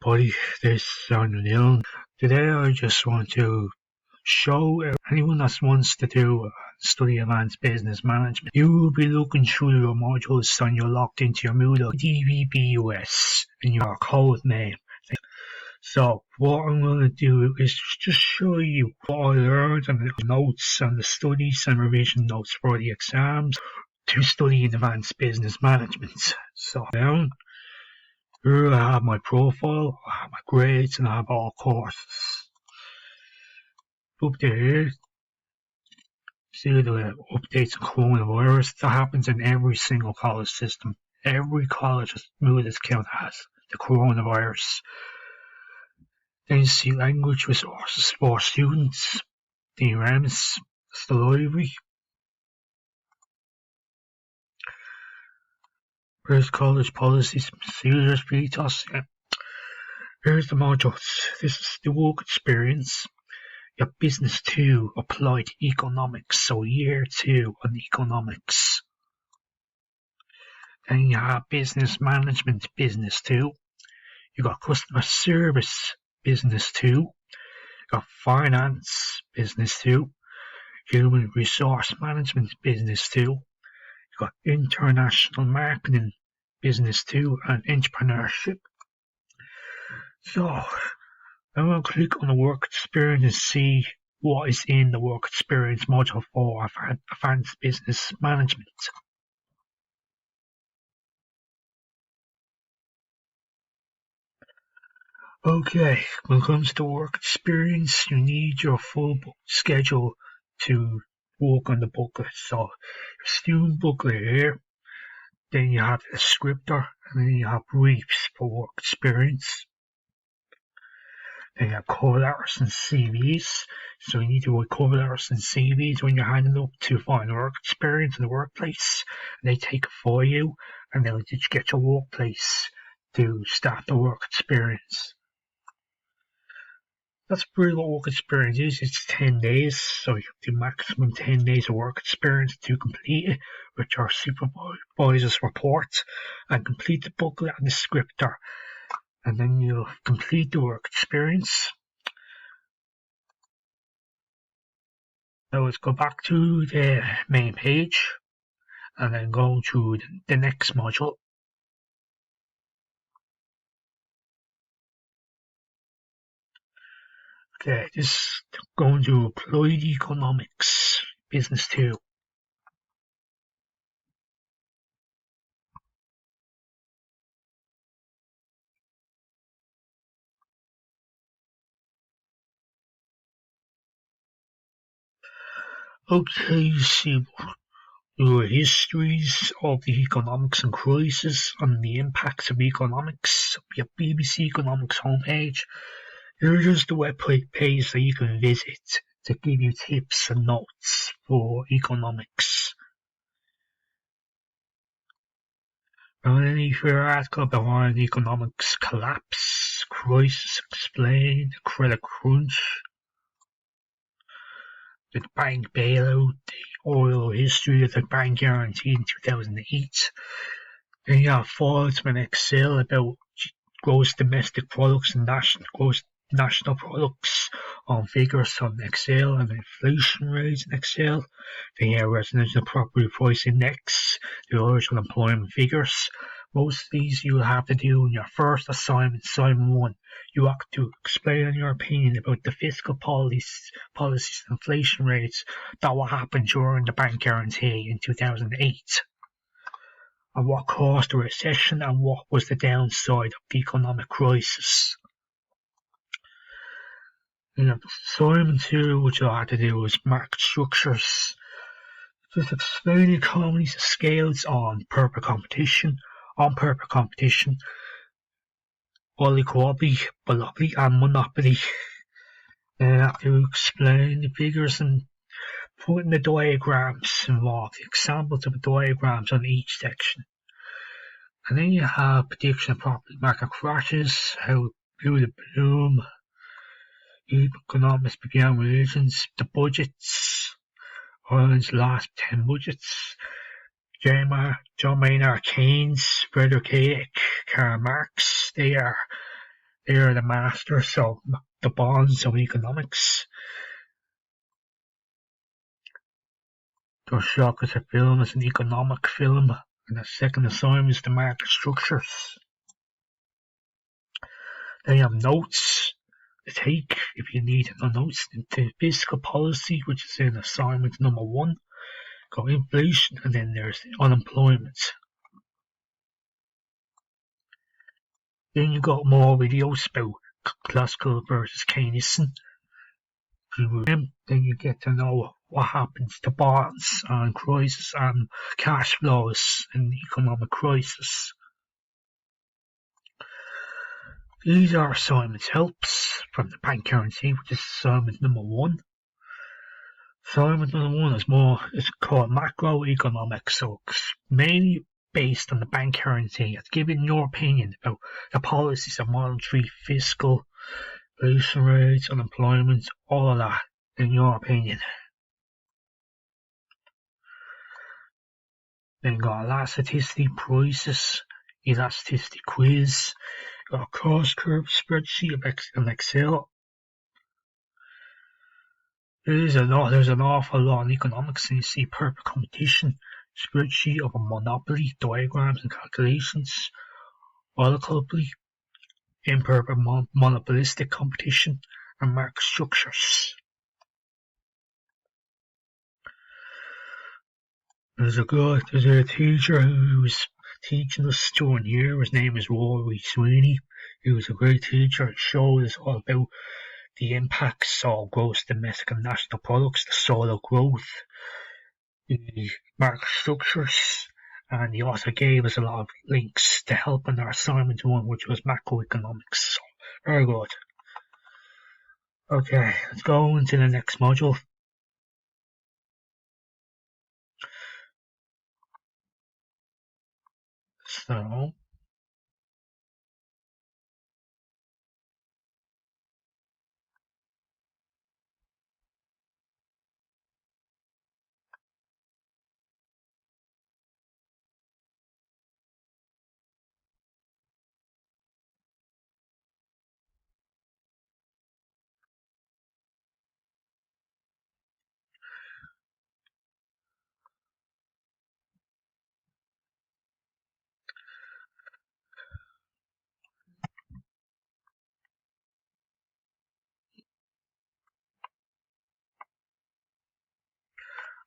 everybody, this is Neil. Today I just want to show anyone that wants to study advanced business management. You will be looking through your modules and you're logged into your Moodle DVBUS in your code name. So what I'm going to do is just show you what I learned and the notes and the studies and revision notes for the exams to study in advanced business management. So down. Here I have my profile, I have my grades, and I have all courses. Up there, see the updates on coronavirus. That happens in every single college system. Every college Moodle account has the coronavirus. Then you see language resources for students, DRMs, that's the library. Here's college policies, procedures, VTOS. Here's the modules. This is the work experience. Your business 2 applied economics, so year 2 on economics. Then you have business management, business 2. You got customer service, business 2. You got finance, business 2. Human resource management, business 2. You got international marketing, business 2, and entrepreneurship. So I'm going to click on the work experience and see what is in the work experience module for advanced business management. Okay, when it comes to work experience, you need your full book schedule to work on the booklet. So your student booklet here, then you have the descriptor, and then you have briefs for work experience. Then you have cover letters and CVs. So you need to write cover letters and CVs when you're handing up to find work experience in the workplace. And they take it for you, and they'll just get your workplace to start the work experience. That's pretty what work experience is. It's 10 days, so you have the maximum 10 days of work experience to complete it with your supervisor's report and complete the booklet and descriptor. And then you'll complete the work experience. Now let's go back to the main page and then go to the next module. Okay, this is going to applied economics, business 2. Okay, you see your histories of the economics and crisis and the impacts of economics, your BBC Economics homepage. Here's just the web page that you can visit to give you tips and notes for economics. And then if you're article behind economics collapse, crisis explained, credit crunch, the bank bailout, the oil history of the bank guarantee in 2008. Then you have files from Excel about gross domestic products and gross national products on figures on Excel and inflation rates in Excel. Then you have residential property price index, the Irish unemployment figures. Most of these you will have to do in your first assignment, assignment 1. You have to explain your opinion about the fiscal policies and inflation rates that will happen during the bank guarantee in 2008. And what caused the recession and what was the downside of the economic crisis. You know, assignment 2, which I had to do was market structures. Just explain economies of scales on purpose competition, oligopoly, monopoly, and monopoly. Then I have to explain the figures and put in the diagrams involved, examples of the diagrams on each section. And then you have prediction of property market crashes, how the boom, economics began religions, the budgets, Ireland's last 10 budgets, John Maynard Keynes, Frederick Hayek, Karl Marx. They are They are the masters of the bonds of economics. Their shock as a film is an economic film, and the second assignment is the market structures. Then you have notes to take if you need notes into fiscal policy, which is in assignment number 1. Got inflation, and then there's unemployment. Then you got more videos about classical versus Keynesian. Then you get to know what happens to bonds and crisis and cash flows in the economic crisis. These are assignment helps from the bank guarantee, which is assignment number 1. Assignment number 1 is called macroeconomics, so it's mainly based on the bank guarantee. It's giving your opinion about the policies of monetary, fiscal, inflation rates, unemployment, all of that, in your opinion. Then you got elasticity, prices, elasticity quiz, got a cross curve spreadsheet in Excel. There's an awful lot in economics, and you see perfect competition, spreadsheet of a monopoly, diagrams and calculations, oligopoly, imperfect monopolistic competition, and market structures. There's a teacher who was teaching us during here. His name is Rory Sweeney. He was a great teacher. He showed us all about the impacts of gross domestic and national products, the soil growth, the market structures, and he also gave us a lot of links to help in our assignment 1, which was macroeconomics. So, very good. Okay, let's go into the next module. So,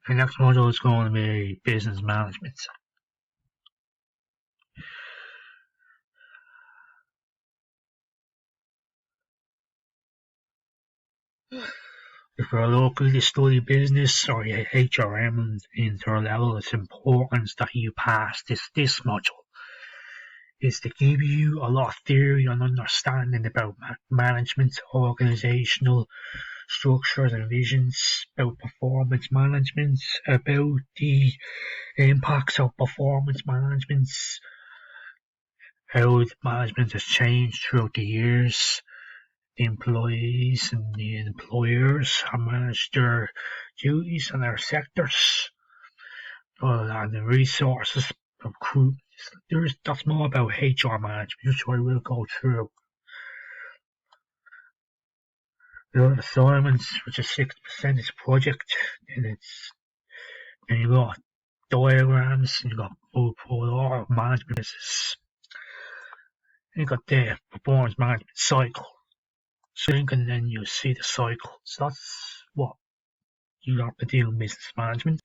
the next module is going to be business management. If you're looking to study business or your HRM inter level, it's important that you pass this module. It's to give you a lot of theory and understanding about management, organizational structures and visions, about performance management, about the impacts of performance management, how management has changed throughout the years. The employees and the employers have managed their duties and their sectors, and the resources of recruitment. That's more about HR management, which I will go through. The assignments, which is 60% is project, and you got diagrams, and you got polar management business. And you got the performance management cycle. And then you see the cycle. So that's what you have to do in business management.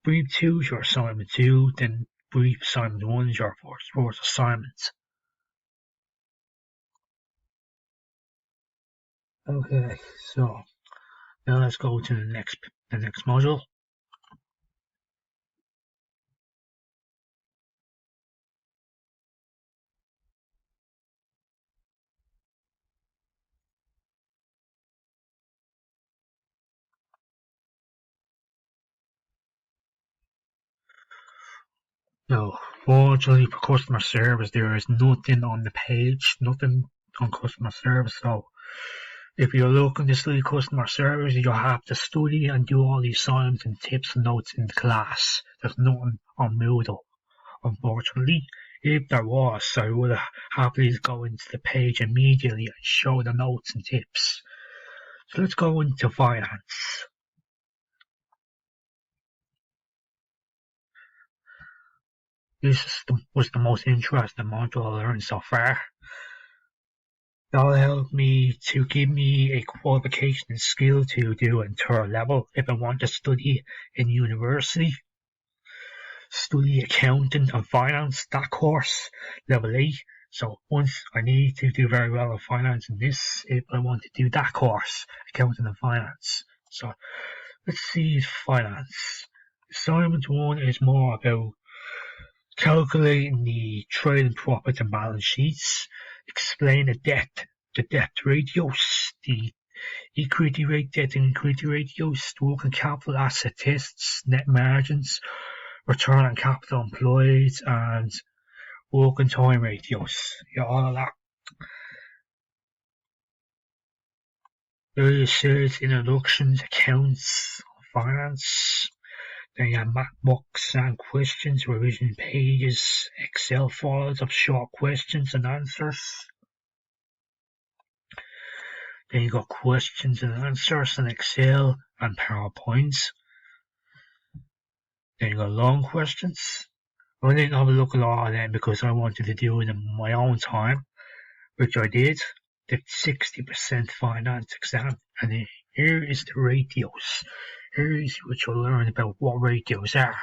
Brief 2 is your assignment 2, then brief assignment 1 is your first assignment. Okay, so now let's go to the next module. Now, fortunately for customer service, there is nothing on the page, nothing on customer service. So, if you're looking to study customer service, you'll have to study and do all the assignments and tips and notes in the class. There's nothing on Moodle, unfortunately. If there was, I would happily go into the page immediately and show the notes and tips. So let's go into finance. This was the most interesting module I learned so far. That'll help me to give me a qualification and skill to do at third level if I want to study in university. Study accounting and finance, that course, level 8. So once I need to do very well in finance in this if I want to do that course, accounting and finance. So let's see finance. Assignment 1 is more about calculating the trading profit and balance sheets, explain the debt ratios, the equity rate, debt and equity ratios, working capital asset tests, net margins, return on capital employed, and working time ratios. All of that. Various series, introductions, accounts, finance. Then you have MacBooks and questions, revision pages, Excel files of short questions and answers. Then you got questions and answers in Excel and PowerPoints. Then you got long questions. I didn't have a look at all of them because I wanted to do it in my own time, which I did. The 60% finance exam, and then here is the ratios. Here is what you'll learn about what ratios are.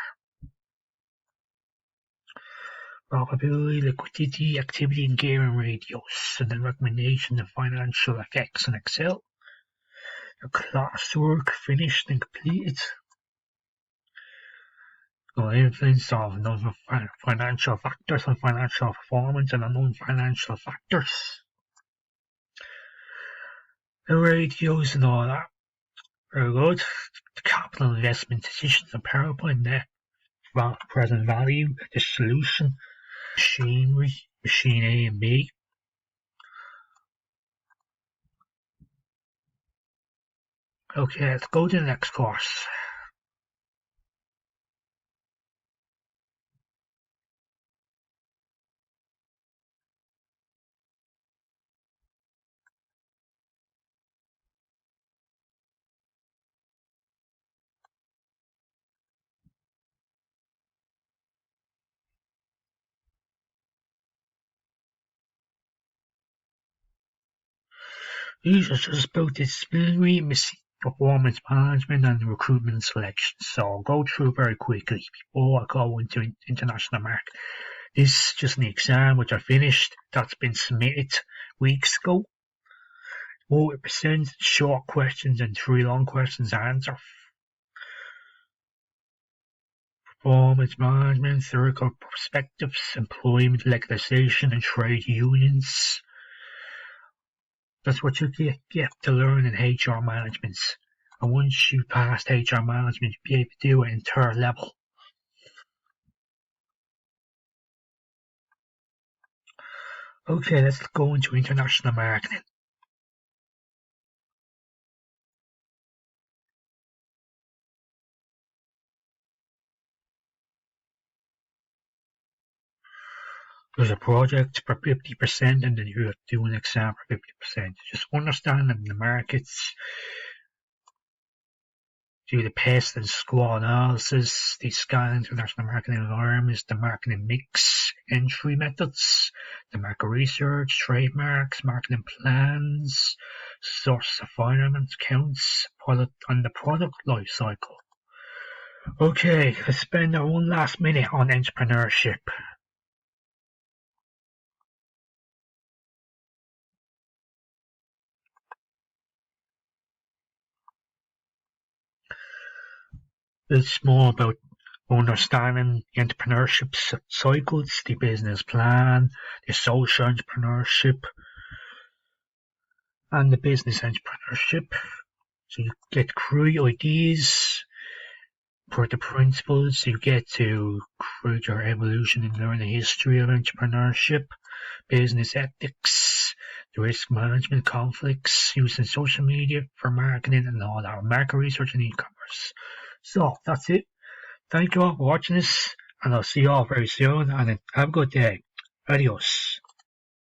Probability, liquidity, activity and gearing ratios, and then recommendation of financial effects in Excel. The classwork finished and completed. The influence of non-financial factors on financial performance and non-financial factors. The ratios and all that. Very good. The capital investment decisions in PowerPoint, net present value, the solution, machinery, machine A and B. Okay, let's go to the next course. These are just about disciplinary performance management and recruitment selection. So I'll go through very quickly before I go into international market. This is just an exam which I finished. That's been submitted weeks ago. 40% short questions and 3 long questions answer. Performance management, theoretical perspectives, employment legislation and trade unions. That's what you get to learn in HR management. And once you pass HR management, you'll be able to do it in third level. Okay, let's go into international marketing. There's a project for 50% and then you have to do an exam for 50%. Just understanding the markets, do the pest and squad analysis, the scan international marketing environments, the marketing mix, entry methods, the market research, trademarks, marketing plans, source of finance, counts, product and the product life cycle. Okay, let's spend one last minute on entrepreneurship. It's more about understanding the entrepreneurship cycles, the business plan, the social entrepreneurship, and the business entrepreneurship. So you get to create ideas for the principles, you get to create your evolution and learn the history of entrepreneurship, business ethics, the risk management, conflicts, using social media for marketing and all that, market research and e-commerce. So that's it. Thank you all for watching this, and I'll see you all very soon, and have a good day. Adios.